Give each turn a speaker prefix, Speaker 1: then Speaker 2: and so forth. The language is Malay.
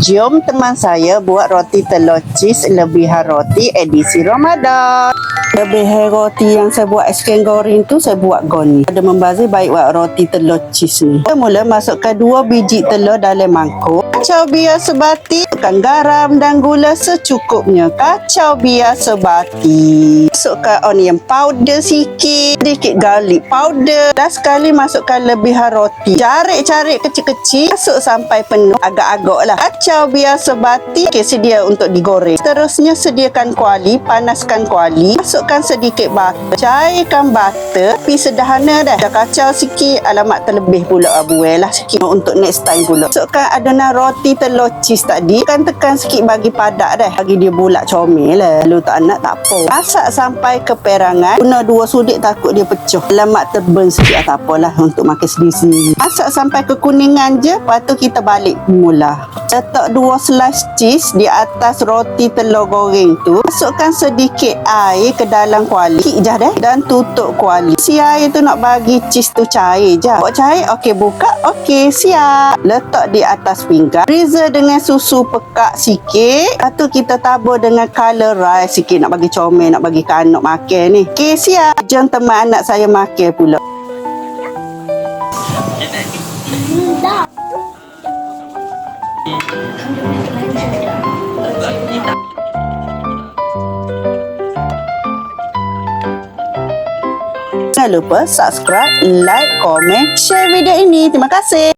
Speaker 1: Jom teman saya buat roti telur cheese lebihan roti edisi Ramadan. Lebihan roti yang saya buat aiskrim goreng tu saya buat goni. Ada membazir baik buat roti telur cheese ni. Mula masukkan 2 biji telur dalam mangkuk. Kacau biar sebati. Masukkan garam dan gula secukupnya. Kacau biar sebati. Masukkan onion powder sikit. Sedikit garlic powder. Dan sekali masukkan lebihan roti. Carik-carik kecil-kecil. Masuk sampai penuh. Agak-agak lah. Kacau biar sebati. Okay, sedia untuk digoreng. Seterusnya sediakan kuali. Panaskan kuali. Masukkan sedikit butter. Cairkan butter. Tapi sederhana dah. Dah kacau sikit. Alamak terlebih pula abuel lah sikit. Untuk next time pula. Masukkan adonan roti telur cheese tadi. Tekan sikit bagi padat dah. Bagi dia bulat comel lah. Kalau tak nak tak apa. Masak sampai keperangan. Guna 2 sudik takut dia pecah. Alamak terburn sikit tak apalah. Untuk makan sendiri-sendiri. Masak sampai kekuningan je. Lepas tu kita balik mula. Letak 2 slice cheese di atas roti telur goreng tu. Masukkan sedikit air ke dalam kuali. Sikit je dah. Dan tutup kuali. Si air tu nak bagi cheese tu cair je. Buat cair. Okey buka. Okey siap. Letak di atas pinggan. Freezer dengan susu pekak sikit. Lepas tu kita tabur dengan color rice sikit. Nak bagi comel. Nak bagi kanak makan ni. Okey siap. Jom teman anak saya makan pula. Jangan lupa subscribe, like, komen, share video ini. Terima kasih.